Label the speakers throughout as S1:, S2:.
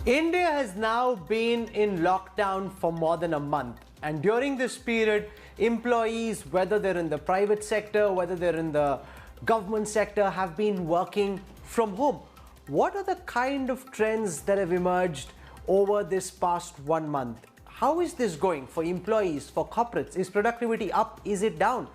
S1: India has now been in lockdown for more than a month, and during this period, employees, whether they're in the private sector, whether they're in the government sector, have been working from home. What are the kind of trends that have emerged over this past 1 month? How is this going for employees, for corporates? Is productivity up? Is it down?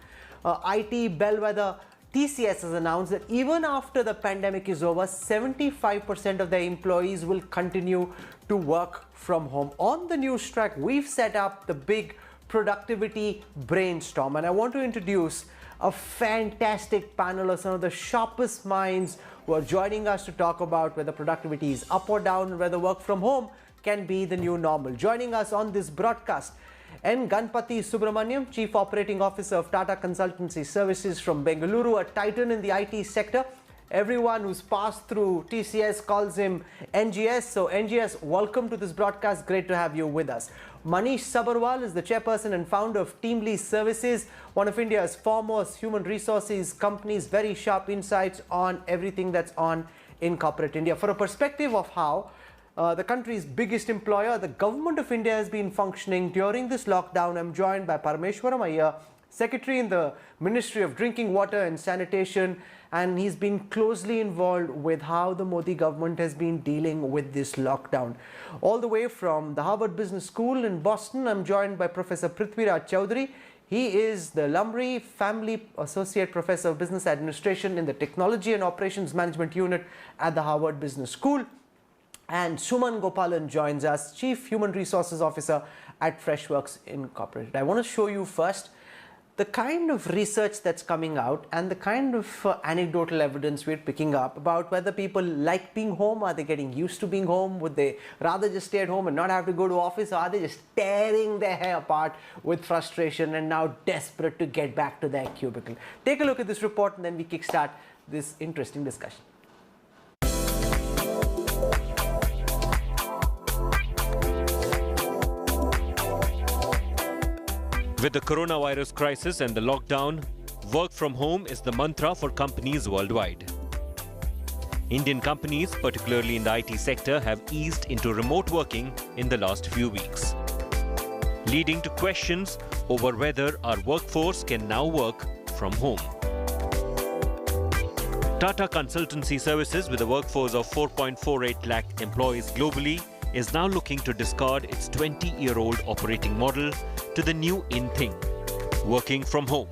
S1: IT bellwether TCS has announced that even after the pandemic is over, 75% of their employees will continue to work from home. On the Newstrack, we've set up the big productivity brainstorm, and I want to introduce a fantastic panel of some of the sharpest minds who are joining us to talk about whether productivity is up or down and whether work from home can be the new normal. Joining us on this broadcast, N. Ganpati Subramaniam, Chief Operating Officer of Tata Consultancy Services from Bengaluru, a titan in the IT sector. Everyone who's passed through TCS calls him NGS. So NGS, welcome to this broadcast. Great to have you with us. Manish Sabarwal is the chairperson and founder of Teamly Services, one of India's foremost human resources companies. Very sharp insights on everything that's on in corporate India. For a perspective of how the country's biggest employer, the government of India, has been functioning during this lockdown, I'm joined by Parameshwaram Iyer, Secretary in the Ministry of Drinking Water and Sanitation, and he's been closely involved with how the Modi government has been dealing with this lockdown. All the way from the Harvard Business School in Boston, I'm joined by Professor Prithviraj Chaudhary. He is the Lumri Family Associate Professor of Business Administration in the Technology and Operations Management Unit at the Harvard Business School. And Suman Gopalan joins us, Chief Human Resources Officer at Freshworks Incorporated. I want to show you first the kind of research that's coming out and the kind of anecdotal evidence we're picking up about whether people like being home. Are they getting used to being home? Would they rather just stay at home and not have to go to office? Or are they just tearing their hair apart with frustration and now desperate to get back to their cubicle? Take a look at this report and then we kickstart this interesting discussion.
S2: With the coronavirus crisis and the lockdown, work from home is the mantra for companies worldwide. Indian companies, particularly in the IT sector, have eased into remote working in the last few weeks, leading to questions over whether our workforce can now work from home. Tata Consultancy Services, with a workforce of 4.48 lakh employees globally, is now looking to discard its 20-year-old operating model to the new in thing, working from home.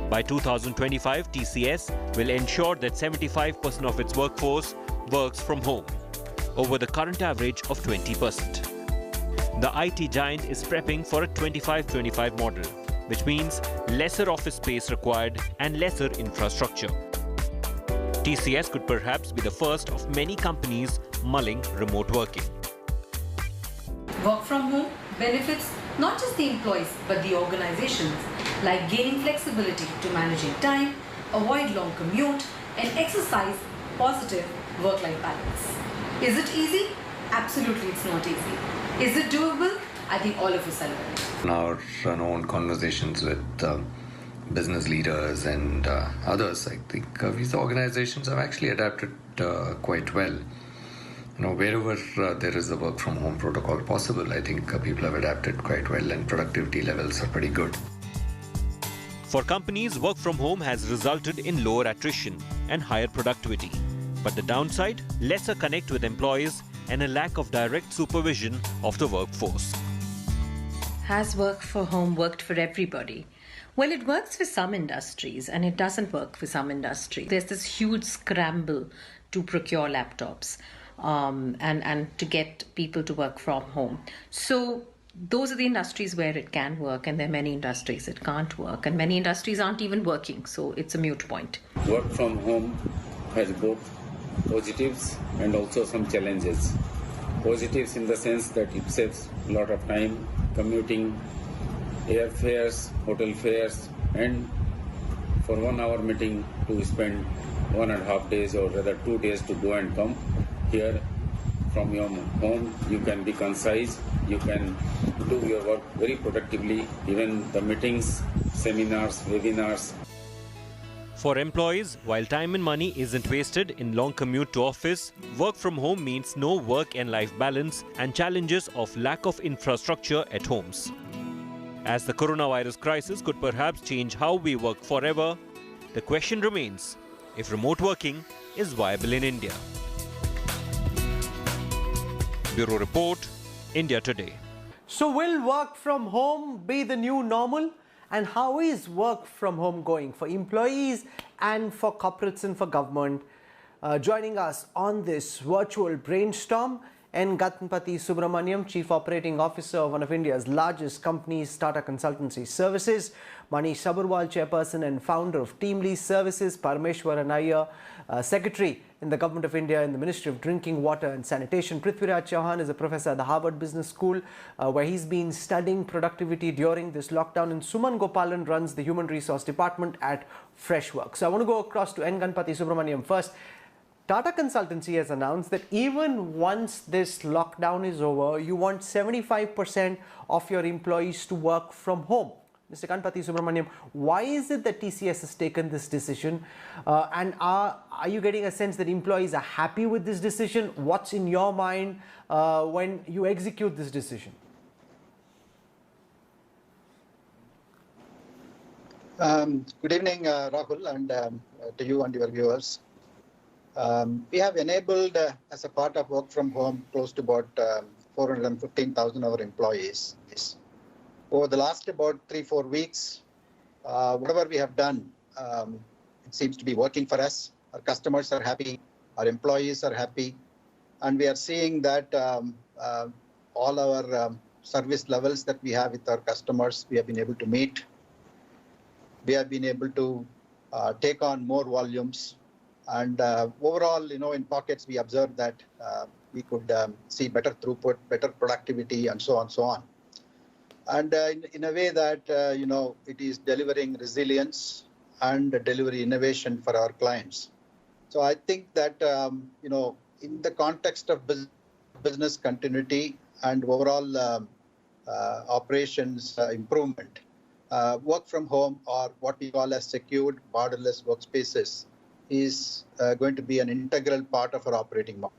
S2: By 2025, TCS will ensure that 75% of its workforce works from home, over the current average of 20%. The IT giant is prepping for a 25-25 model, which means lesser office space required and lesser infrastructure. TCS could perhaps be the first of many companies mulling remote working.
S3: Work from home benefits not just the employees but the organizations, like gaining flexibility to managing time, avoid long commute, and exercise positive work-life balance. Is it easy? Absolutely, it's not easy. Is it doable? I think all of us are learning.
S4: In our own conversations with business leaders and others, I think these organizations have actually adapted quite well. Wherever there is a work from home protocol possible, I think people have adapted quite well and productivity levels are pretty good.
S2: For companies, work from home has resulted in lower attrition and higher productivity. But the downside, lesser connect with employees and a lack of direct supervision of the workforce.
S5: Has work from home worked for everybody? Well, it works for some industries and it doesn't work for some industries. There's this huge scramble to procure laptops. And to get people to work from home. So those are the industries where it can work, and there are many industries it can't work, and many industries aren't even working, so it's a moot point.
S6: Work from home has both positives and also some challenges. Positives in the sense that it saves a lot of time, commuting, airfares, hotel fares, and for 1 hour meeting to spend 1.5 days or rather 2 days to go and come. Here from your home, you can be concise, you can do your work very productively, even the meetings, seminars, webinars.
S2: For employees, while time and money isn't wasted in long commute to office, work from home means no work and life balance and challenges of lack of infrastructure at homes. As the coronavirus crisis could perhaps change how we work forever, the question remains if remote working is viable in India. Bureau Report, India Today.
S1: So will work from home be the new normal? And how is work from home going for employees and for corporates and for government? Joining us on this virtual brainstorm, N. Ganpati Subramaniam, Chief Operating Officer of one of India's largest companies, Tata Consultancy Services; Manish Sabharwal, Chairperson and Founder of Teamly Services; Parameshwaran Iyer, Secretary in the Government of India in the Ministry of Drinking Water and Sanitation. Prithviraj Chauhan is a professor at the Harvard Business School, where he's been studying productivity during this lockdown. And Suman Gopalan runs the Human Resource Department at Freshworks. So I want to go across to N. Ganpati Subramaniam first. Tata Consultancy has announced that even once this lockdown is over, you want 75% of your employees to work from home. Mr. Ganpati Subramaniam, why is it that TCS has taken this decision? And are you getting a sense that employees are happy with this decision? What's in your mind when you execute this decision?
S7: Good evening, Rahul, and to you and your viewers. We have enabled, as a part of work from home, close to about 415,000 of our employees. Over the last about 3-4 weeks, whatever we have done, it seems to be working for us. Our customers are happy, our employees are happy, and we are seeing that all our service levels that we have with our customers, we have been able to meet. We have been able to take on more volumes. And overall, in pockets, we observed that we could see better throughput, better productivity, and so on, so on. And in a way that, it is delivering resilience and delivery innovation for our clients. So I think that, in the context of business continuity and overall operations improvement, work from home, or what we call as secured borderless workspaces, is going to be an integral part of our operating model.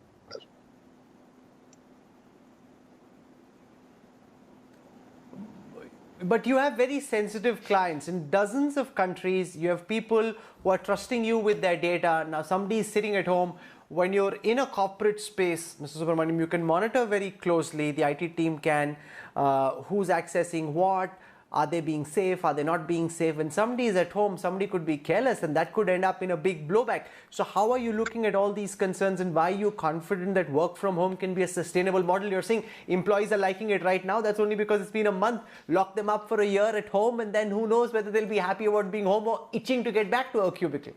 S1: But you have very sensitive clients. In dozens of countries, you have people who are trusting you with their data. Now, somebody is sitting at home. When you're in a corporate space, Mr. Subramaniam, you can monitor very closely. The IT team can, who's accessing what. Are they being safe? Are they not being safe? When somebody is at home, somebody could be careless, and that could end up in a big blowback. So how are you looking at all these concerns, and why are you confident that work from home can be a sustainable model? You're saying employees are liking it right now. That's only because it's been a month. Lock them up for a year at home, and then who knows whether they'll be happy about being home or itching to get back to a cubicle.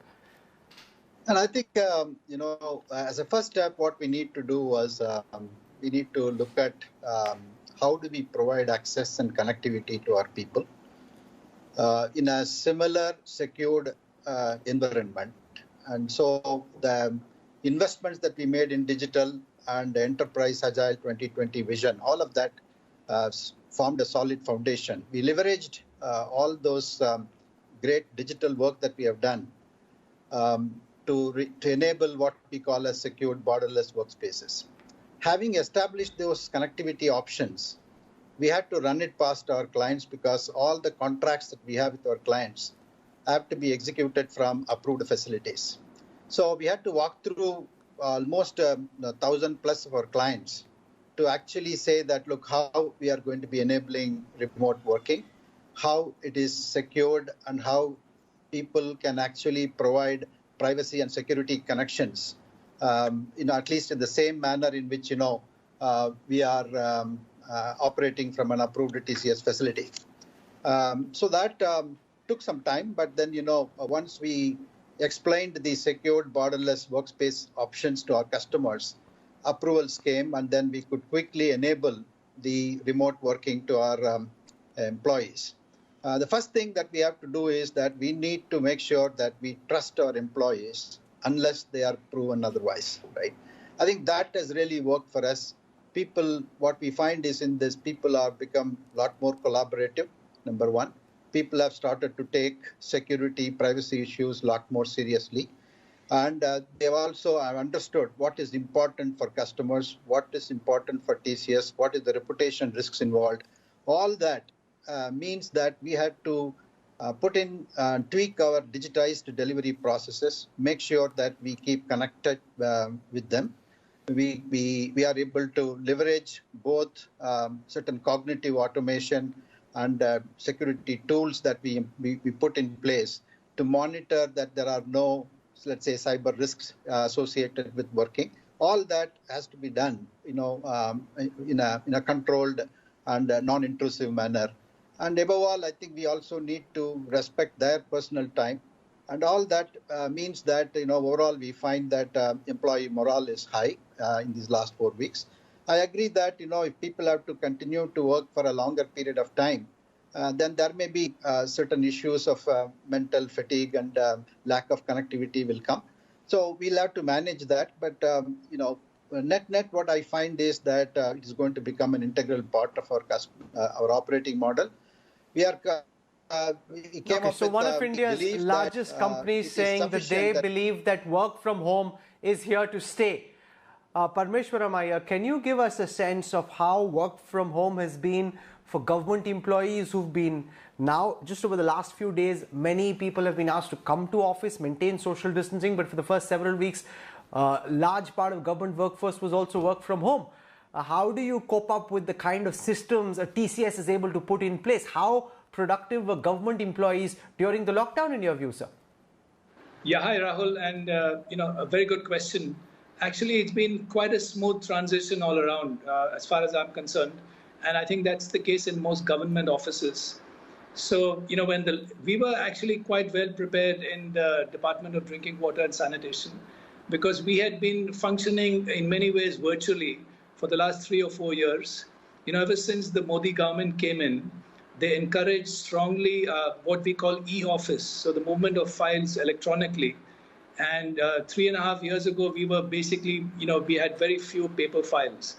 S7: And I think, as a first step, what we need to do was we need to look at how do we provide access and connectivity to our people in a similar secured environment. And so the investments that we made in digital and Enterprise Agile 2020 vision, all of that formed a solid foundation. We leveraged all those great digital work that we have done to enable what we call as secured borderless workspaces. Having established those connectivity options, we had to run it past our clients because all the contracts that we have with our clients have to be executed from approved facilities. So we had to walk through almost 1,000 plus of our clients to actually say that, look, how we are going to be enabling remote working, how it is secured, and how people can actually provide privacy and security connections at least in the same manner in which, we are operating from an approved TCS facility. So that took some time, but then, once we explained the secured borderless workspace options to our customers, approvals came, and then we could quickly enable the remote working to our employees. The first thing that we have to do is that we need to make sure that we trust our employees unless they are proven otherwise, right? I think that has really worked for us. People, what we find is in this, people are become a lot more collaborative, number one. people have started to take security, privacy issues a lot more seriously. And they've also understood what is important for customers, what is important for TCS, what is the reputation risks involved. All that means that we had to put in, tweak our digitized delivery processes, make sure that we keep connected with them. We are able to leverage both certain cognitive automation and security tools that we put in place to monitor that there are no, let's say, cyber risks associated with working. All that has to be done, in a controlled and non-intrusive manner. And above all, I think we also need to respect their personal time. And all that means that, overall, we find that employee morale is high in these last 4 weeks. I agree that, if people have to continue to work for a longer period of time, then there may be certain issues of mental fatigue and lack of connectivity will come. So we'll have to manage that. But, net, what I find is that it is going to become an integral part of our operating model. We are...
S1: So one of India's largest companies saying that they believe that work from home is here to stay. Parmeshwaram Iyer, can you give us a sense of how work from home has been for government employees who've been now, just over the last few days, many people have been asked to come to office, maintain social distancing, but for the first several weeks, large part of government workforce was also work from home. How do you cope up with the kind of systems a TCS is able to put in place? How productive were government employees during the lockdown, in your view, sir?
S8: Yeah, hi, Rahul. And, a very good question. Actually, it's been quite a smooth transition all around, as far as I'm concerned. And I think that's the case in most government offices. So, we were actually quite well prepared in the Department of Drinking Water and Sanitation, because we had been functioning in many ways virtually for the last 3 or 4 years. Ever since the Modi government came in, they encouraged strongly what we call e-office, so the movement of files electronically. And 3.5 years ago, we were basically, we had very few paper files.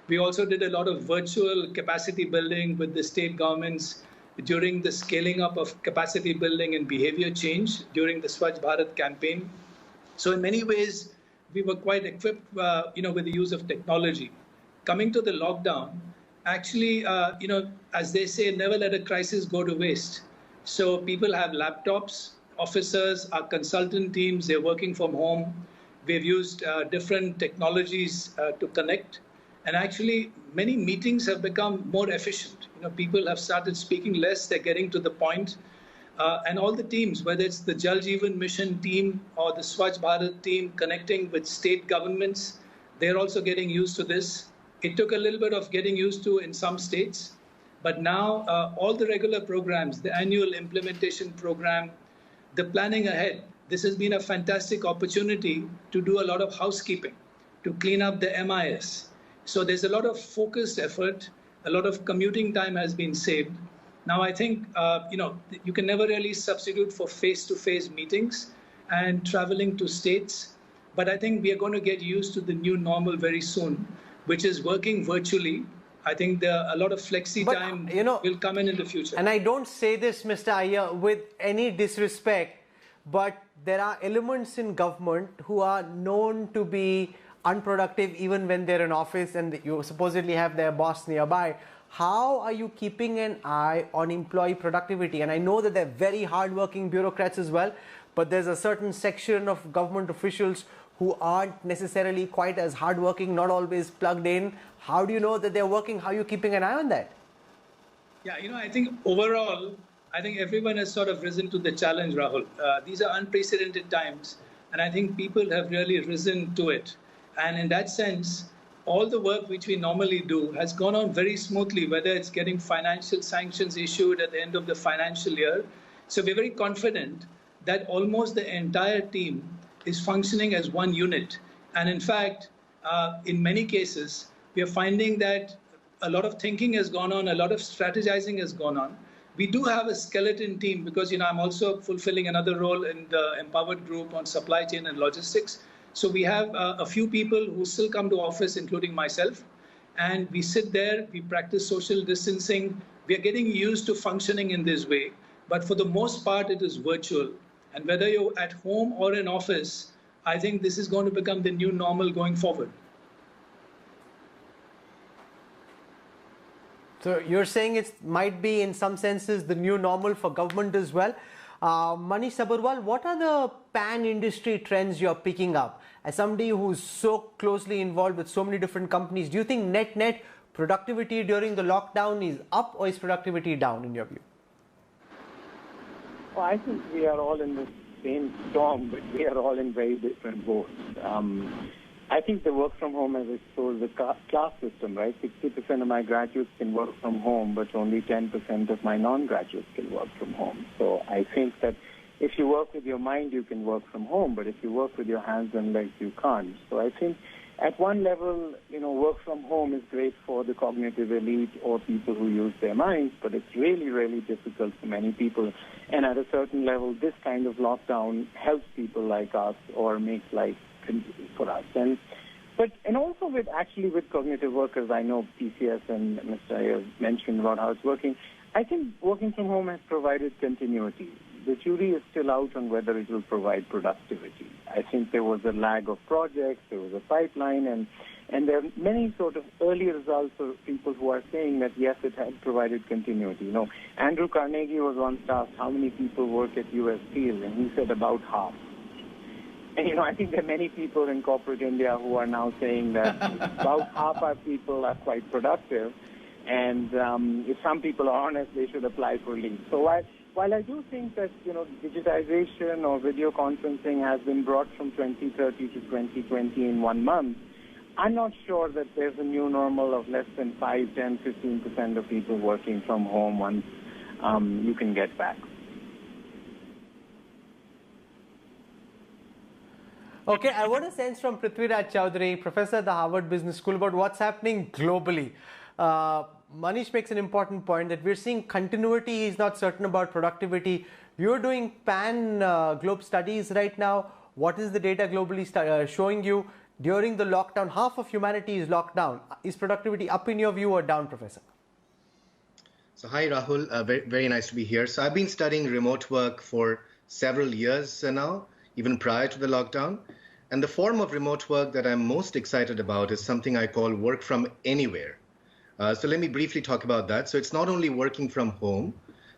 S8: We also did a lot of virtual capacity building with the state governments during the scaling up of capacity building and behavior change during the Swachh Bharat campaign. So in many ways, we were quite equipped, with the use of technology. Coming to the lockdown, actually, as they say, never let a crisis go to waste. So people have laptops, officers, our consultant teams, they're working from home. We've used different technologies to connect. And actually, many meetings have become more efficient. People have started speaking less, they're getting to the point. And all the teams, whether it's the Jal Jeevan Mission team or the Swachh Bharat team connecting with state governments, they're also getting used to this. It took a little bit of getting used to in some states, but now all the regular programs, the annual implementation program, the planning ahead, this has been a fantastic opportunity to do a lot of housekeeping, to clean up the MIS. So there's a lot of focused effort, a lot of commuting time has been saved. Now I think, you can never really substitute for face-to-face meetings and traveling to states, but I think we are going to get used to the new normal very soon, which is working virtually. I think a lot of flexi time will come in the future.
S1: And I don't say this, Mr. Iyer, with any disrespect, but there are elements in government who are known to be unproductive even when they're in office and you supposedly have their boss nearby. How are you keeping an eye on employee productivity? And I know that they're very hardworking bureaucrats as well, but there's a certain section of government officials who aren't necessarily quite as hardworking, not always plugged in. How do you know that they're working? How are you keeping an eye on that?
S8: Yeah, I think overall, everyone has sort of risen to the challenge, Rahul. These are unprecedented times, and I think people have really risen to it. And in that sense, all the work which we normally do has gone on very smoothly, whether it's getting financial sanctions issued at the end of the financial year. So we're very confident that almost the entire team is functioning as one unit. And in fact, in many cases, we are finding that a lot of thinking has gone on, a lot of strategizing has gone on. We do have a skeleton team because, I'm also fulfilling another role in the Empowered Group on supply chain and logistics. So we have a few people who still come to office, including myself, and we sit there, we practice social distancing. We are getting used to functioning in this way. But for the most part, it is virtual. And whether you're at home or in office, I think this is going to become the new normal going forward.
S1: So you're saying it might be in some senses the new normal for government as well. Manish Sabharwal, what are the pan-industry trends you're picking up? As somebody who's so closely involved with so many different companies, do you think net productivity during the lockdown is up or is productivity down in your view?
S9: Well, I think we are all in the same storm, but we are all in very different boats. I think the work from home has exposed the class system, right? 60% of my graduates can work from home, but only 10% of my non-graduates can work from home. So I think that if you work with your mind, you can work from home, but if you work with your hands and legs, you can't. So I think at one level, work from home is great for the cognitive elite or people who use their minds, but it's really, really difficult for many people. And at a certain level, this kind of lockdown helps people like us or makes life convenient for us. And also with cognitive workers, I know PCS and Mr. Iyer mentioned about how it's working. I think working from home has provided continuity. The jury is still out on whether it will provide productivity. I think there was a lag of projects, there was a pipeline, and there are many sort of early results of people who are saying that, yes, it had provided continuity. Andrew Carnegie was once asked how many people work at U.S. Steel, and he said about half. And, I think there are many people in corporate India who are now saying that about half our people are quite productive, and if some people are honest, they should apply for leave. So while I do think that, digitization or video conferencing has been brought from 2030 to 2020 in 1 month, I'm not sure that there's a new normal of less than 5, 10, 15% of people working from home once you can get back.
S1: Okay, I want a sense from Prithviraj Chaudhary, professor at the Harvard Business School, about what's happening globally. Manish makes an important point that we're seeing continuity. He's not certain about productivity. You're doing pan-globe studies right now. What is the data globally showing you? During the lockdown, half of humanity is locked down. Is productivity up in your view or down, Professor?
S10: So hi, Rahul. Very nice to be here. So I've been studying remote work for several years now, even prior to the lockdown. And the form of remote work that I'm most excited about is something I call work from anywhere. So let me briefly talk about that. So it's not only working from home,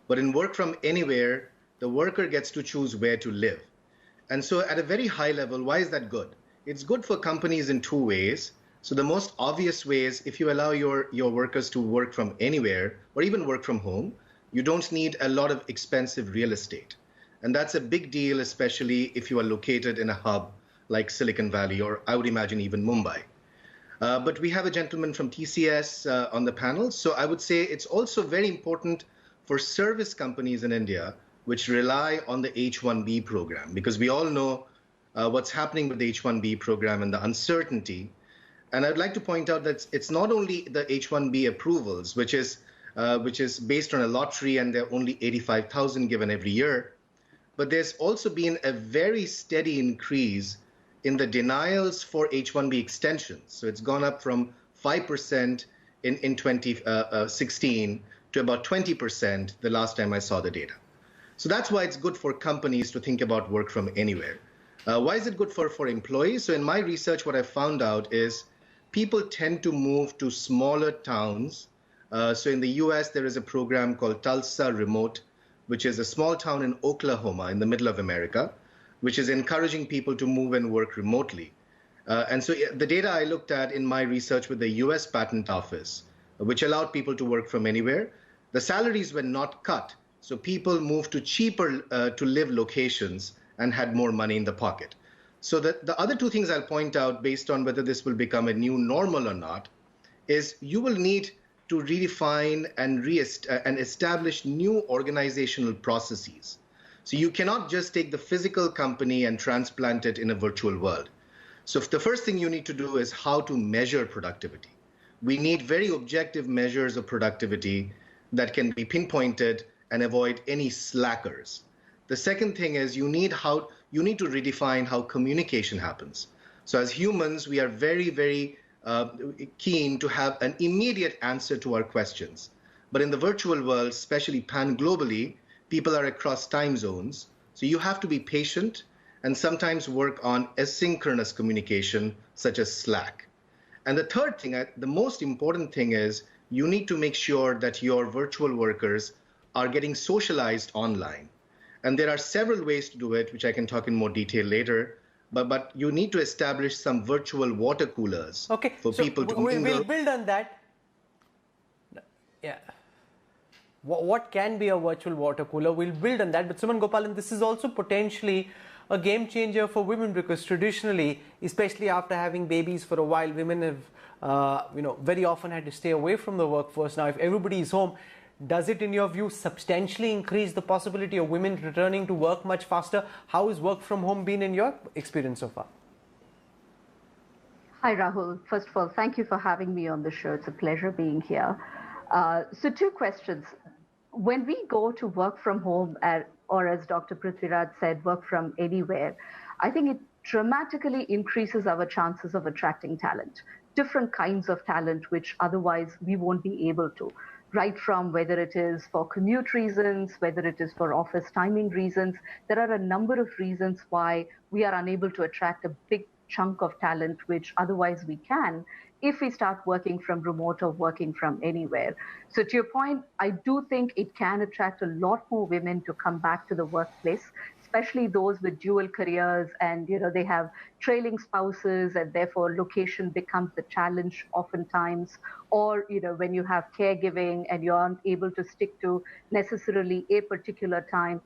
S10: but in work from anywhere, the worker gets to choose where to live. And so at a very high level, why is that good? It's good for companies in two ways. So the most obvious way is if you allow your workers to work from anywhere or even work from home, you don't need a lot of expensive real estate. And that's a big deal, especially if you are located in a hub like Silicon Valley, or I would imagine even Mumbai. But we have a gentleman from TCS on the panel. So I would say it's also very important for service companies in India, which rely on the H-1B program, because we all know what's happening with the H-1B program and the uncertainty. And I'd like to point out that it's not only the H-1B approvals, which is based on a lottery, and there are only 85,000 given every year, but there's also been a very steady increase in the denials for H-1B extensions. So it's gone up from 5% in 2016 to about 20% the last time I saw the data. So that's why it's good for companies to think about work from anywhere. Why is it good for employees? So in my research, what I found out is people tend to move to smaller towns. So in the US, there is a program called Tulsa Remote, which is a small town in Oklahoma in the middle of America, which is encouraging people to move and work remotely. And so the data I looked at in my research with the US Patent Office, which allowed people to work from anywhere, the salaries were not cut. So people moved to cheaper to live locations and had more money in the pocket. So the other two things I'll point out based on whether this will become a new normal or not is you will need to redefine and establish new organizational processes. So you cannot just take the physical company and transplant it in a virtual world. So the first thing you need to do is how to measure productivity. We need very objective measures of productivity that can be pinpointed and avoid any slackers. The second thing is you need to redefine how communication happens. So as humans, we are very, very keen to have an immediate answer to our questions. But in the virtual world, especially pan-globally, people are across time zones. So you have to be patient and sometimes work on asynchronous communication, such as Slack. And the third thing, the most important thing is you need to make sure that your virtual workers are getting socialized online. And there are several ways to do it, which I can talk in more detail later. But you need to establish some virtual water coolers for people to mingle.
S1: We'll build on that. Yeah. What can be a virtual water cooler? We'll build on that. But Suman Gopalan, this is also potentially a game changer for women, because traditionally, especially after having babies for a while, women have, very often had to stay away from the workforce. Now, if everybody is home, does it, in your view, substantially increase the possibility of women returning to work much faster? How has work from home been in your experience so far?
S11: Hi, Rahul. First of all, thank you for having me on the show. It's a pleasure being here. So 2 questions. When we go to work from home, or as Dr. Prithviraj said, work from anywhere, I think it dramatically increases our chances of attracting talent, different kinds of talent, which otherwise we won't be able to. Right from whether it is for commute reasons, whether it is for office timing reasons, there are a number of reasons why we are unable to attract a big chunk of talent, which otherwise we can, if we start working from remote or working from anywhere. So to your point, I do think it can attract a lot more women to come back to the workplace, especially those with dual careers and, they have trailing spouses and therefore location becomes the challenge oftentimes. Or, when you have caregiving and you aren't able to stick to necessarily a particular time.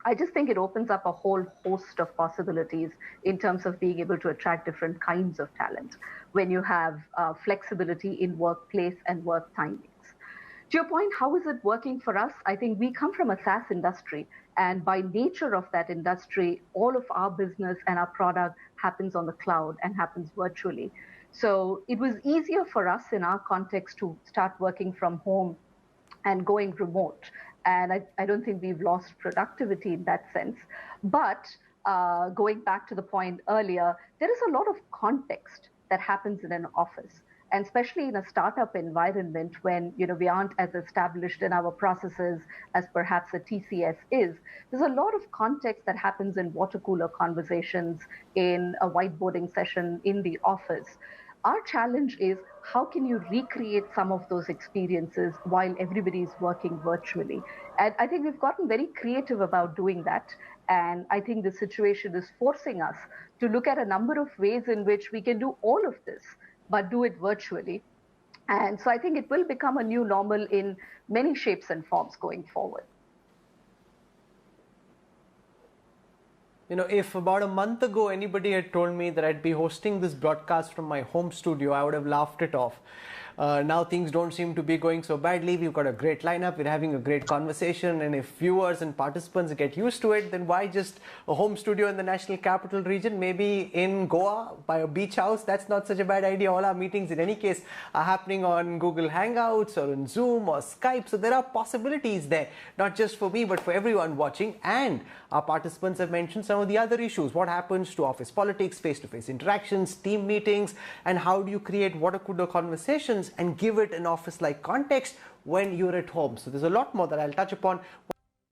S11: I just think it opens up a whole host of possibilities in terms of being able to attract different kinds of talent when you have flexibility in workplace and work timings. To your point, how is it working for us? I think we come from a SaaS industry, and by nature of that industry, all of our business and our product happens on the cloud and happens virtually. So it was easier for us in our context to start working from home and going remote. And I don't think we've lost productivity in that sense. But going back to the point earlier, there is a lot of context that happens in an office, and especially in a startup environment when we aren't as established in our processes as perhaps a TCS is. There's a lot of context that happens in water cooler conversations, in a whiteboarding session in the office. Our challenge is, how can you recreate some of those experiences while everybody is working virtually? And I think we've gotten very creative about doing that. And I think the situation is forcing us to look at a number of ways in which we can do all of this, but do it virtually. And so I think it will become a new normal in many shapes and forms going forward.
S1: If about a month ago anybody had told me that I'd be hosting this broadcast from my home studio, I would have laughed it off. Now things don't seem to be going so badly. We've got a great lineup. We're having a great conversation. And if viewers and participants get used to it, then why just a home studio in the National Capital Region? Maybe in Goa by a beach house. That's not such a bad idea. All our meetings in any case are happening on Google Hangouts or on Zoom or Skype. So there are possibilities there, not just for me, but for everyone watching. And our participants have mentioned some of the other issues. What happens to office politics, face-to-face interactions, team meetings, and how do you create water cooler conversations and give it an office-like context when you're at home? So there's a lot more that I'll touch upon.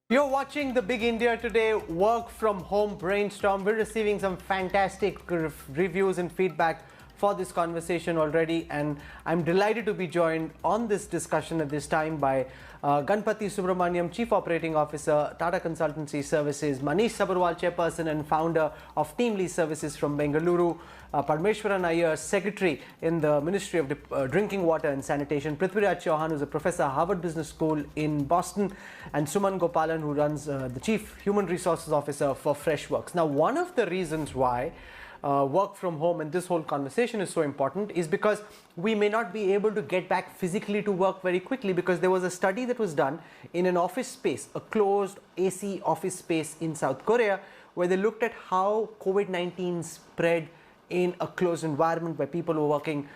S1: You're watching The Big India Today Work From Home Brainstorm. We're receiving some fantastic reviews and feedback for this conversation already, and I'm delighted to be joined on this discussion at this time by Ganpati Subramaniam, Chief Operating Officer, Tata Consultancy Services, Manish Sabharwal, Chairperson and Founder of Teamly Services from Bengaluru, Parmeshwaran Iyer, Secretary in the Ministry of Drinking Water and Sanitation, Prithviraj Chauhan, who's a professor at Harvard Business School in Boston, and Suman Gopalan, who runs the Chief Human Resources Officer for Freshworks. Now, one of the reasons why work from home and this whole conversation is so important is because we may not be able to get back physically to work very quickly, because there was a study that was done in an office space, a closed AC office space in South Korea, where they looked at how COVID-19 spread in a closed environment where people were working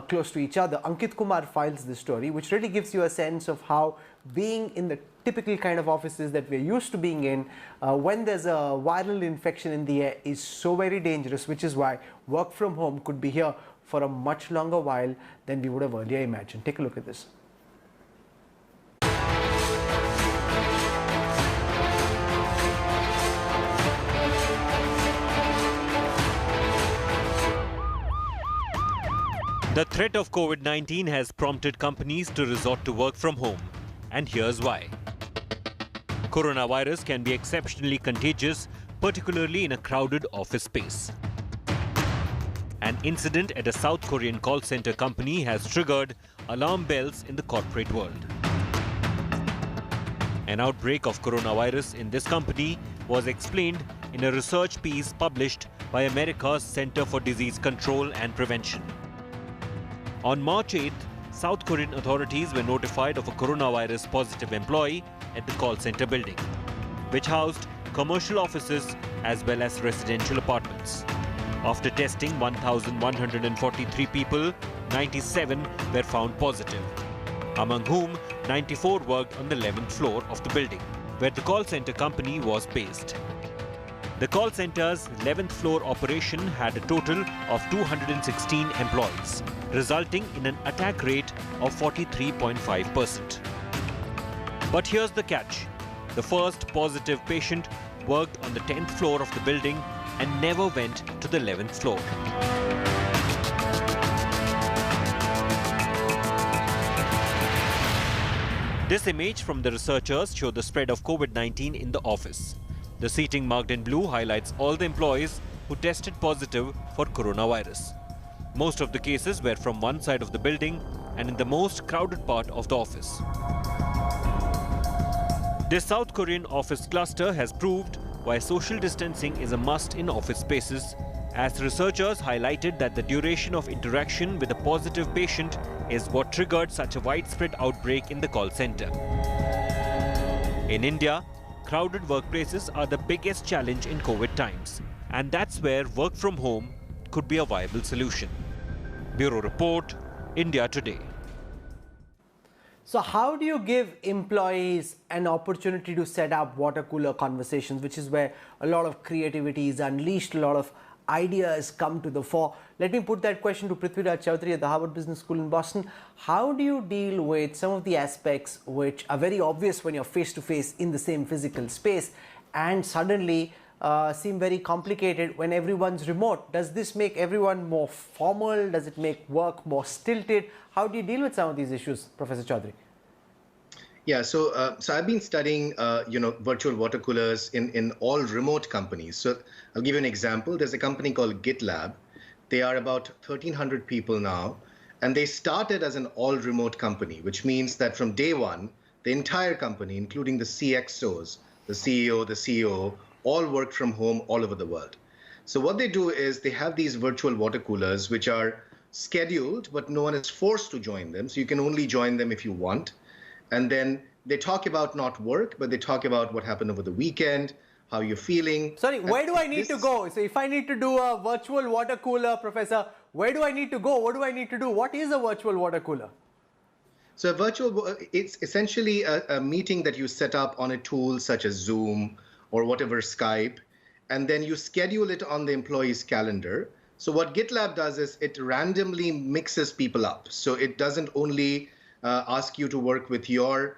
S1: close to each other. Ankit Kumar files this story, which really gives you a sense of how being in the typical kind of offices that we're used to being in, when there's a viral infection in the air, is so very dangerous, which is why work from home could be here for a much longer while than we would have earlier imagined. Take a look at this.
S2: The threat of COVID-19 has prompted companies to resort to work from home. And here's why. Coronavirus can be exceptionally contagious, particularly in a crowded office space. An incident at a South Korean call center company has triggered alarm bells in the corporate world. An outbreak of coronavirus in this company was explained in a research piece published by America's Center for Disease Control and Prevention. On March 8th, South Korean authorities were notified of a coronavirus positive employee at the call center building, which housed commercial offices as well as residential apartments. After testing 1,143 people, 97 were found positive, among whom 94 worked on the 11th floor of the building, where the call center company was based. The call center's 11th floor operation had a total of 216 employees, resulting in an attack rate of 43.5%. But here's the catch. The first positive patient worked on the 10th floor of the building and never went to the 11th floor. This image from the researchers shows the spread of COVID-19 in the office. The seating marked in blue highlights all the employees who tested positive for coronavirus. Most of the cases were from one side of the building and in the most crowded part of the office. This South Korean office cluster has proved why social distancing is a must in office spaces, as researchers highlighted that the duration of interaction with a positive patient is what triggered such a widespread outbreak in the call center. In India, crowded workplaces are the biggest challenge in COVID times, and that's where work from home could be a viable solution. Bureau Report, India Today.
S1: So how do you give employees an opportunity to set up water cooler conversations, which is where a lot of creativity is unleashed, a lot of ideas come to the fore? Let me put that question to Prithviraj Chaudhary at the Harvard Business School in Boston. How do you deal with some of the aspects which are very obvious when you're face-to-face in the same physical space and suddenly seem very complicated when everyone's remote? Does this make everyone more formal? Does it make work more stilted? How do you deal with some of these issues, Professor Chaudhary?
S10: Yeah, so I've been studying, virtual water coolers in all remote companies. So I'll give you an example. There's a company called GitLab. They are about 1,300 people now, and they started as an all remote company, which means that from day one, the entire company, including the CXOs, the CEO, the COO, all work from home all over the world. So what they do is they have these virtual water coolers, which are scheduled, but no one is forced to join them. So you can only join them if you want. And then they talk about not work, but they talk about what happened over the weekend, how you're feeling.
S1: Sorry, where do I need to go? So if I need to do a virtual water cooler, Professor, where do I need to go? What do I need to do? What is a virtual water cooler?
S10: So a virtual, it's essentially a meeting that you set up on a tool such as Zoom or whatever, Skype, and then you schedule it on the employee's calendar. So what GitLab does is it randomly mixes people up. So it doesn't only ask you to work with your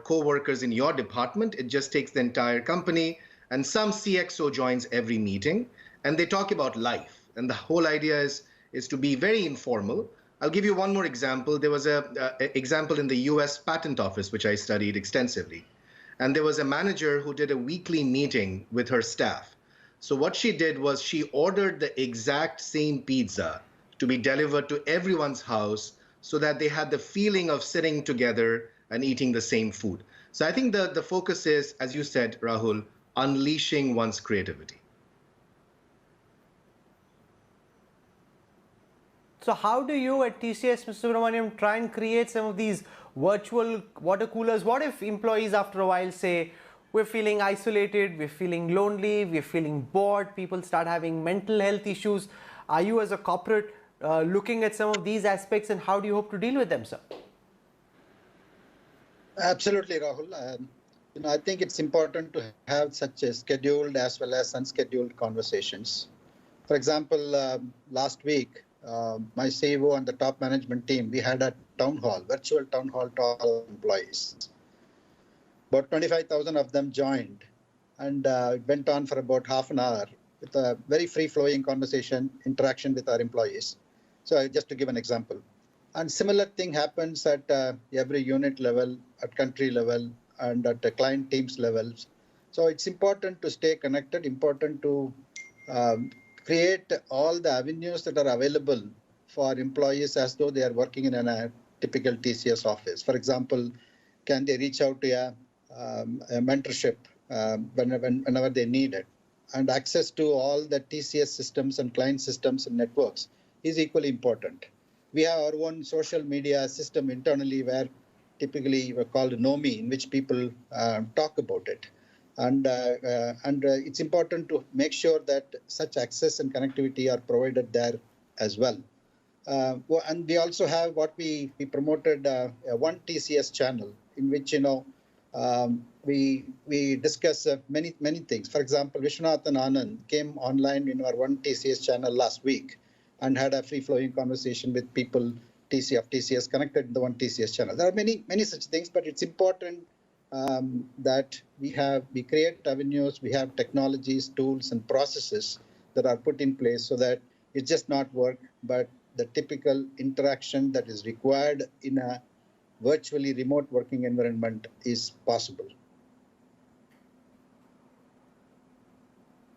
S10: co-workers in your department. It just takes the entire company, and some CXO joins every meeting, and they talk about life. And the whole idea is to be very informal. I'll give you one more example. There was an example in the US Patent Office, which I studied extensively. And there was a manager who did a weekly meeting with her staff. So what she did was she ordered the exact same pizza to be delivered to everyone's house so that they had the feeling of sitting together and eating the same food. So I think the focus is, as you said, Rahul, unleashing one's creativity.
S1: So how do you at TCS, Mr. Subramaniam, try and create some of these virtual water coolers? What if employees after a while say, we're feeling isolated, we're feeling lonely, we're feeling bored, people start having mental health issues? Are you as a corporate looking at some of these aspects, and how do you hope to deal with them, sir?
S7: Absolutely, Rahul. I think it's important to have such a scheduled as well as unscheduled conversations. For example, last week, my CEO and the top management team, we had a town hall, virtual town hall to all employees. About 25,000 of them joined, and it went on for about half an hour with a very free-flowing conversation, interaction with our employees. So just to give an example. And similar thing happens at every unit level, at country level, and at the client teams levels. So it's important to stay connected, important to create all the avenues that are available for employees as though they are working in a typical TCS office. For example, can they reach out to a mentorship whenever they need it? And access to all the TCS systems and client systems and networks is equally important. We have our own social media system internally where typically we're called Nomi, in which people talk about it. And it's important to make sure that such access and connectivity are provided there as well. And we also have what we promoted a one TCS channel in which we discuss many things. For example, Vishwanathan Anand came online in our one TCS channel last week and had a free-flowing conversation with people of TCS connected in the one TCS channel. There are many such things, but it's important that we create avenues, we have technologies, tools, and processes that are put in place so that it's just not work, but the typical interaction that is required in a virtually remote working environment is possible.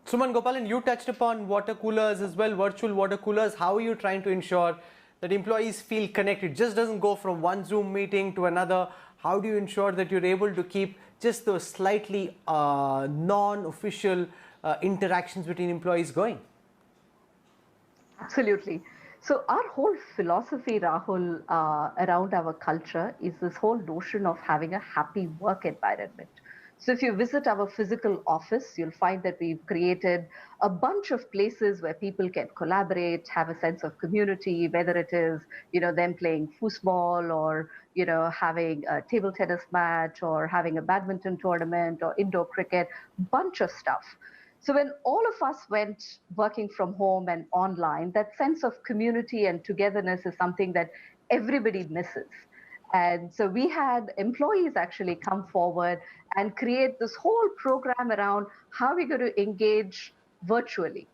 S1: Suman Gopalan, you touched upon water coolers as well, virtual water coolers. How are you trying to ensure that employees feel connected? Just doesn't go from one Zoom meeting to another. How do you ensure that you're able to keep just those slightly non-official interactions between employees going?
S11: Absolutely. So our whole philosophy, Rahul, around our culture is this whole notion of having a happy work environment. So if you visit our physical office, you'll find that we've created a bunch of places where people can collaborate, have a sense of community, whether it is, them playing foosball or, having a table tennis match or having a badminton tournament or indoor cricket, bunch of stuff. So when all of us went working from home and online, that sense of community and togetherness is something that everybody misses. And so we had employees actually come forward and create this whole program around how we're going to engage virtually.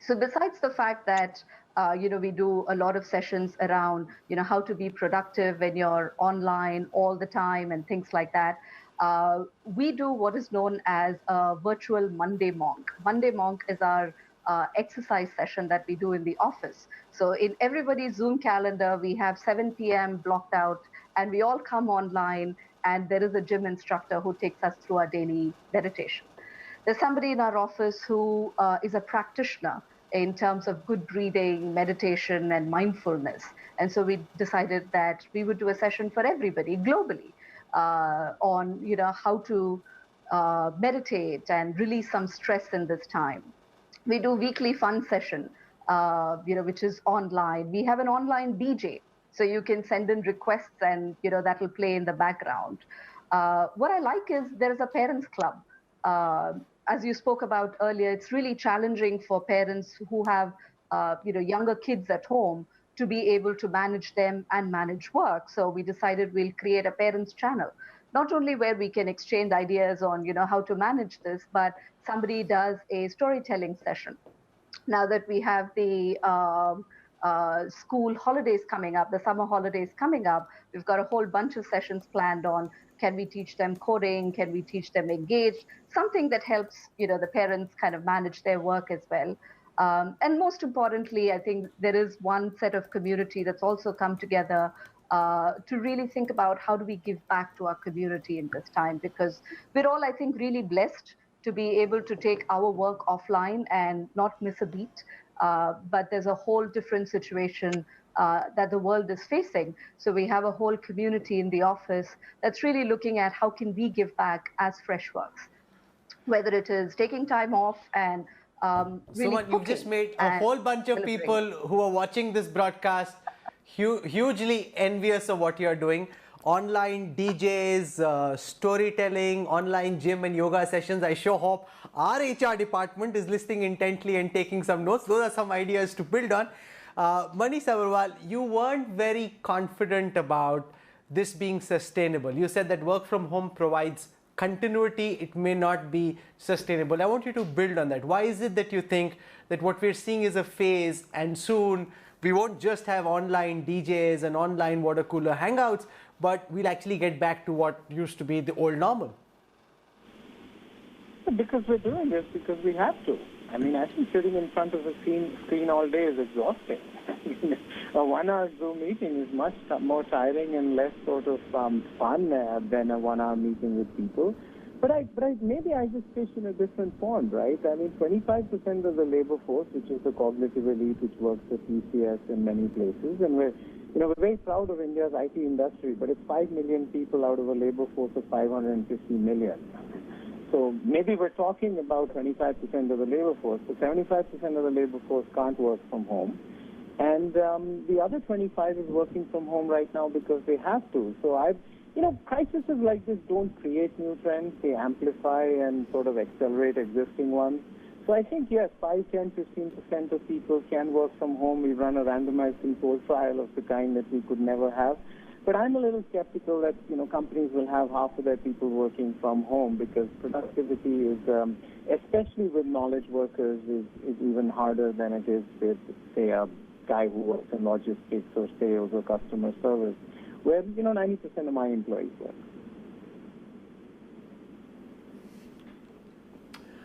S11: So besides the fact that we do a lot of sessions around how to be productive when you're online all the time and things like that, we do what is known as a virtual Monday Monk. Monday Monk is our exercise session that we do in the office. So in everybody's Zoom calendar, we have 7 p.m. blocked out, and we all come online, and there is a gym instructor who takes us through our daily meditation. There's somebody in our office who is a practitioner in terms of good breathing, meditation, and mindfulness. And so we decided that we would do a session for everybody globally on how to meditate and release some stress in this time. We do weekly fun session, which is online. We have an online DJ, so you can send in requests and that will play in the background. What I like is there is a parents club. As you spoke about earlier, it's really challenging for parents who have younger kids at home to be able to manage them and manage work. So we decided we'll create a parents channel, not only where we can exchange ideas on how to manage this, but somebody does a storytelling session. Now that we have the school holidays coming up, the summer holidays coming up, we've got a whole bunch of sessions planned on can we teach them coding, can we teach them Engage, something that helps the parents kind of manage their work as well. And most importantly, I think there is one set of community that's also come together to really think about how do we give back to our community in this time, because we're all, I think, really blessed to be able to take our work offline and not miss a beat. But there's a whole different situation that the world is facing. So we have a whole community in the office that's really looking at how can we give back as Freshworks, whether it is taking time off and really
S1: Suman, you've just made a whole bunch of people who are watching this broadcast hugely envious of what you're doing. Online DJs, storytelling, online gym and yoga sessions. I sure hope our HR department is listening intently and taking some notes. Those are some ideas to build on. Manish Agarwal, you weren't very confident about this being sustainable. You said that work from home provides continuity, it may not be sustainable. I want you to build on that. Why is it that you think that what we're seeing is a phase and soon we won't just have online DJs and online water cooler hangouts, but we'll actually get back to what used to be the old normal.
S9: Because we're doing this because we have to. I mean, I think sitting in front of a screen all day is exhausting. A 1 hour Zoom meeting is much more tiring and less sort of fun than a 1 hour meeting with people. But maybe I just fish in a different pond, right? I mean, 25% of the labor force, which is the cognitive elite, which works at TCS in many places, and we're very proud of India's IT industry, but it's 5 million people out of a labor force of 550 million. So maybe we're talking about 25% of the labor force, but 75% of the labor force can't work from home. And the other 25 is working from home right now because they have to. So crises like this don't create new trends. They amplify and sort of accelerate existing ones. So I think, yes, 5, 10, 15% of people can work from home. We run a randomized control trial of the kind that we could never have. But I'm a little skeptical that, companies will have half of their people working from home because productivity is, especially with knowledge workers, is even harder than it is with, say, a guy who works in logistics or sales or customer service, where, 90% of my employees work.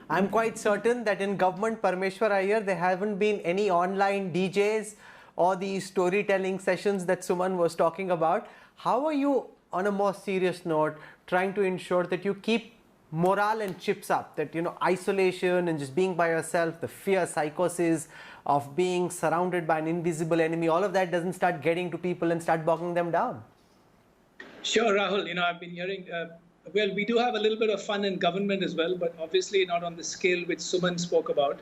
S1: I'm quite certain that in government, Parameshwar Iyer, there haven't been any online DJs or the storytelling sessions that Suman was talking about. How are you, on a more serious note, trying to ensure that you keep morale and chips up, that, isolation and just being by yourself, the fear, psychosis of being surrounded by an invisible enemy, all of that doesn't start getting to people and start bogging them down?
S8: Sure, Rahul. I've been hearing, well, we do have a little bit of fun in government as well, but obviously not on the scale which Suman spoke about.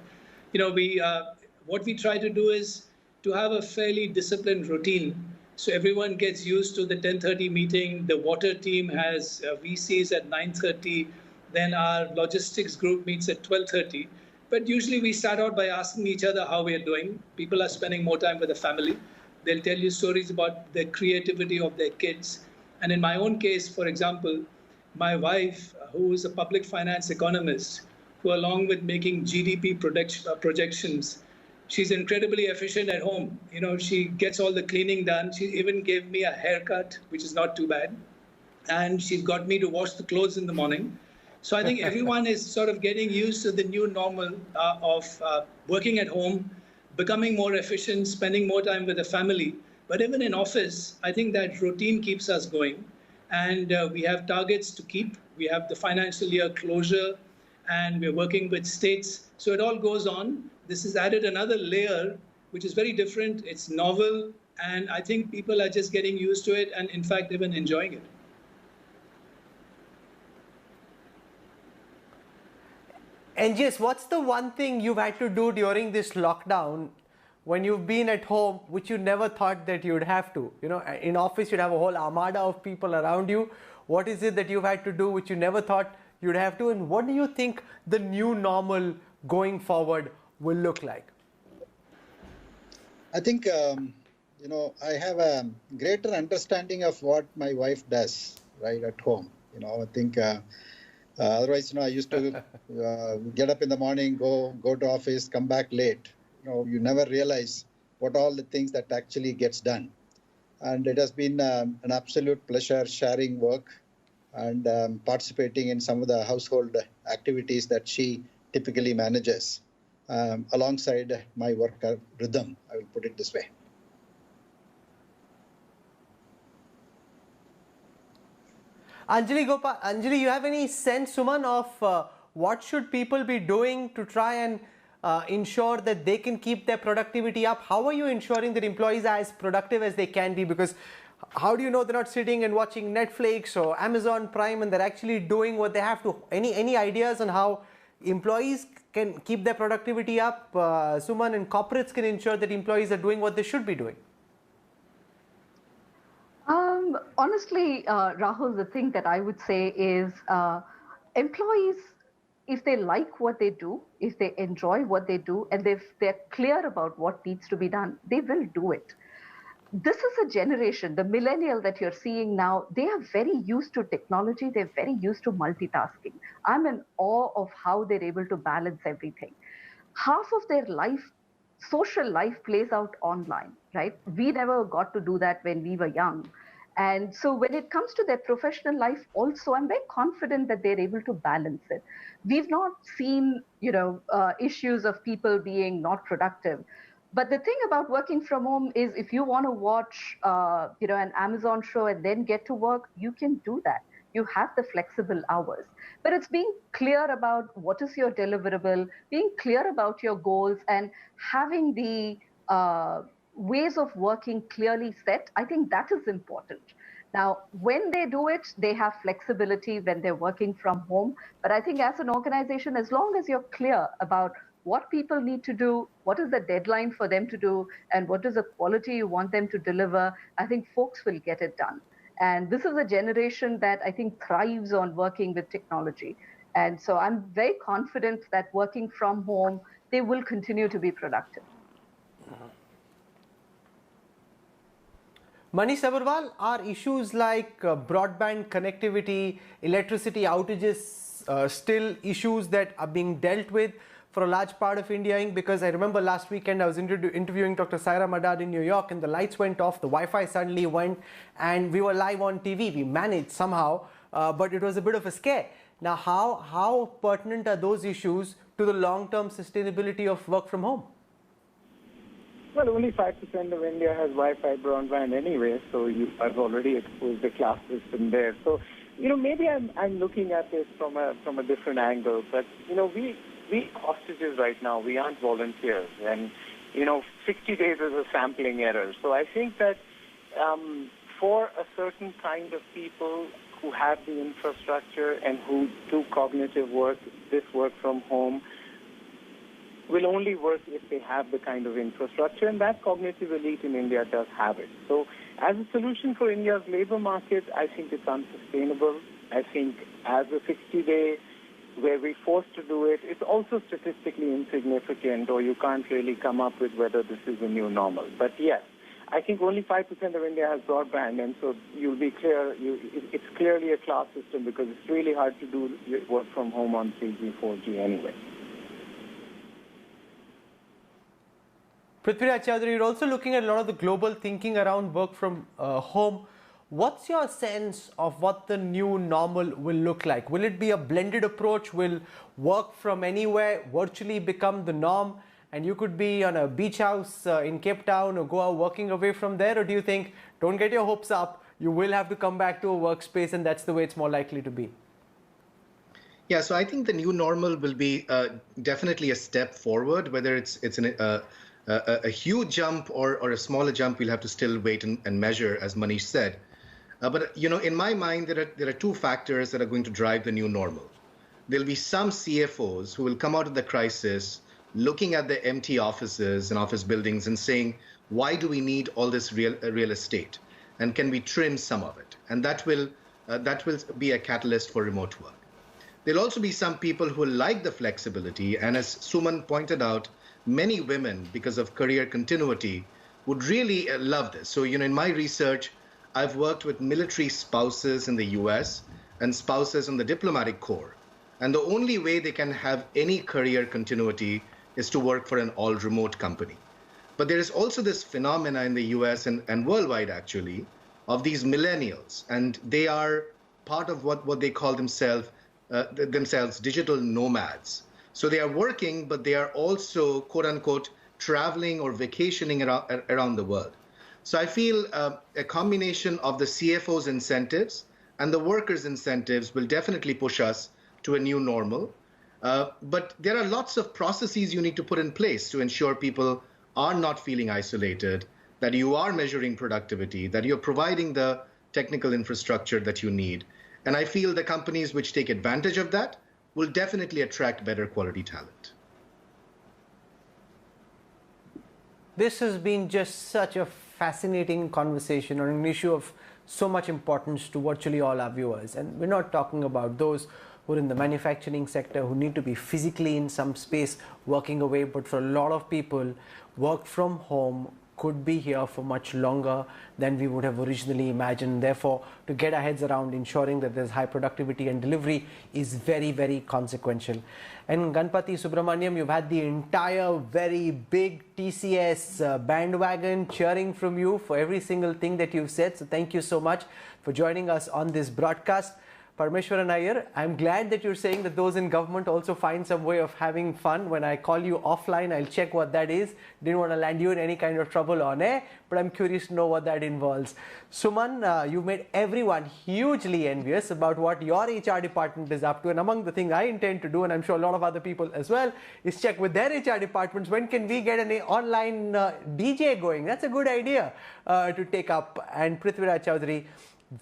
S8: What we try to do is to have a fairly disciplined routine. So everyone gets used to the 10:30 meeting. The water team has VCs at 9:30. Then our logistics group meets at 12:30. But usually we start out by asking each other how we are doing. People are spending more time with the family. They'll tell you stories about the creativity of their kids. And in my own case, for example, my wife, who is a public finance economist, who along with making GDP projections, she's incredibly efficient at home. She gets all the cleaning done. She even gave me a haircut, which is not too bad. And she's got me to wash the clothes in the morning. So I think everyone is sort of getting used to the new normal of working at home, becoming more efficient, spending more time with the family. But even in office, I think that routine keeps us going. And we have targets to keep. We have the financial year closure, and we're working with states. So it all goes on. This has added another layer, which is very different. It's novel. And I think people are just getting used to it and, in fact, even enjoying it.
S1: And yes, what's the one thing you've had to do during this lockdown when you've been at home, which you never thought that you'd have to? In office, you'd have a whole armada of people around you. What is it that you've had to do which you never thought you'd have to? And what do you think the new normal going forward will look like?
S7: I think, I have a greater understanding of what my wife does, right, at home. I think otherwise, I used to get up in the morning, go to office, come back late. You never realize what all the things that actually gets done. And it has been an absolute pleasure sharing work and participating in some of the household activities that she typically manages alongside my work rhythm, I will put it this way.
S1: Anjali, you have any sense, Suman, of what should people be doing to try and ensure that they can keep their productivity up? How are you ensuring that employees are as productive as they can be? Because how do you know they're not sitting and watching Netflix or Amazon Prime and they're actually doing what they have to? Any ideas on how employees can keep their productivity up, Suman, and corporates can ensure that employees are doing what they should be doing?
S11: Honestly, Rahul, the thing that I would say is employees, if they like what they do, if they enjoy what they do, and if they're clear about what needs to be done, they will do it. This is a generation, the millennial that you're seeing now, they are very used to technology. They're very used to multitasking. I'm in awe of how they're able to balance everything. Half of their life social life plays out online, right? We never got to do that when we were young. And so when it comes to their professional life also, I'm very confident that they're able to balance it. We've not seen, issues of people being not productive. But the thing about working from home is if you want to watch, an Amazon show and then get to work, you can do that. You have the flexible hours. But it's being clear about what is your deliverable, being clear about your goals, and having the ways of working clearly set. I think that is important. Now, when they do it, they have flexibility when they're working from home. But I think as an organization, as long as you're clear about what people need to do, what is the deadline for them to do, and what is the quality you want them to deliver, I think folks will get it done. And this is a generation that I think thrives on working with technology. And so I'm very confident that working from home, they will continue to be productive.
S1: Manish Sabharwal, are issues like broadband connectivity, electricity outages still issues that are being dealt with for a large part of India? Because I remember last weekend I was interviewing Dr. Saira Madad in New York, and the lights went off, the Wi-Fi suddenly went, and we were live on TV. We managed somehow, but it was a bit of a scare. Now, how pertinent are those issues to the long-term sustainability of work from home?
S9: Well, only 5% of India has Wi-Fi broadband anyway, so I've already exposed the class system there. So, maybe I'm looking at this from a different angle, but, we hostages right now, we aren't volunteers, and, 60 days is a sampling error. So I think that for a certain kind of people who have the infrastructure and who do cognitive work, this work from home will only work if they have the kind of infrastructure, and that cognitive elite in India does have it. So as a solution for India's labor market, I think it's unsustainable. I think as a 60-day where we're forced to do it, it's also statistically insignificant, or you can't really come up with whether this is a new normal. But yes, I think only 5% of India has broadband, and so you'll be clear, it's clearly a class system because it's really hard to do work from home on 3G, 4G anyway.
S1: Prithviraj Chaudhary, you're also looking at a lot of the global thinking around work from home. What's your sense of what the new normal will look like? Will it be a blended approach? Will work from anywhere virtually become the norm, and you could be on a beach house in Cape Town or go out working away from there? Or do you think, don't get your hopes up, you will have to come back to a workspace and that's the way it's more likely to be?
S10: Yeah, so I think the new normal will be definitely a step forward. Whether it's a huge jump or a smaller jump, we'll have to still wait and measure, as Manish said. But in my mind, there are two factors that are going to drive the new normal. There'll be some CFOs who will come out of the crisis looking at the empty offices and office buildings and saying, why do we need all this real estate? And can we trim some of it? And that will be a catalyst for remote work. There'll also be some people who will like the flexibility. And as Suman pointed out, many women, because of career continuity, would really love this. So, in my research, I've worked with military spouses in the US and spouses on the diplomatic corps. And the only way they can have any career continuity is to work for an all-remote company. But there is also this phenomena in the US and worldwide, actually, of these millennials. And they are part of what they call themselves digital nomads. So they are working, but they are also, quote unquote, traveling or vacationing around the world. So I feel a combination of the CFO's incentives and the workers' incentives will definitely push us to a new normal. But there are lots of processes you need to put in place to ensure people are not feeling isolated, that you are measuring productivity, that you're providing the technical infrastructure that you need. And I feel the companies which take advantage of that will definitely attract better quality talent.
S1: This has been just such a fascinating conversation on an issue of so much importance to virtually all our viewers. And we're not talking about those who are in the manufacturing sector who need to be physically in some space working away, but for a lot of people, work from home could be here for much longer than we would have originally imagined. Therefore, to get our heads around ensuring that there's high productivity and delivery is very, very consequential. And Ganpati Subramaniam, you've had the entire very big TCS bandwagon cheering from you for every single thing that you've said. So thank you so much for joining us on this broadcast. Parmeshwaran Iyer, I'm glad that you're saying that those in government also find some way of having fun. When I call you offline, I'll check what that is. Didn't want to land you in any kind of trouble on air, but I'm curious to know what that involves. Suman, you've made everyone hugely envious about what your HR department is up to. And among the things I intend to do, and I'm sure a lot of other people as well, is check with their HR departments, when can we get an online DJ going? That's a good idea to take up. And Prithviraj Chaudhary,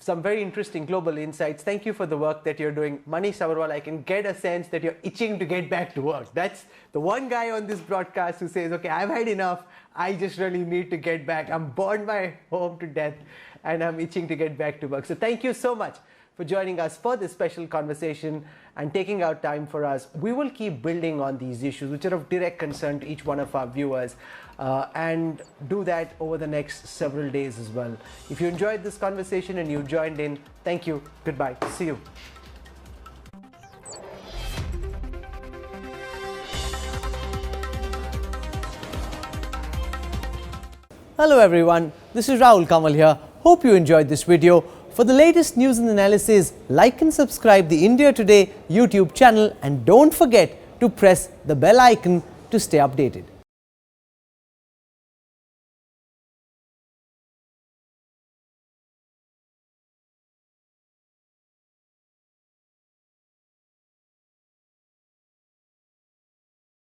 S1: some very interesting global insights. Thank you for the work that you're doing. Manish Sabarwal, I can get a sense that you're itching to get back to work. That's the one guy on this broadcast who says, okay, I've had enough. I just really need to get back. I'm bored my home to death and I'm itching to get back to work. So thank you so much for joining us for this special conversation and taking out time for us. We will keep building on these issues, which are of direct concern to each one of our viewers, and do that over the next several days as well. If you enjoyed this conversation and you joined in, thank you. Goodbye. See you. Hello everyone, this is Rahul Kanwal here. Hope you enjoyed this video. For the latest news and analysis, like and subscribe the India Today YouTube channel and don't forget to press the bell icon to stay updated.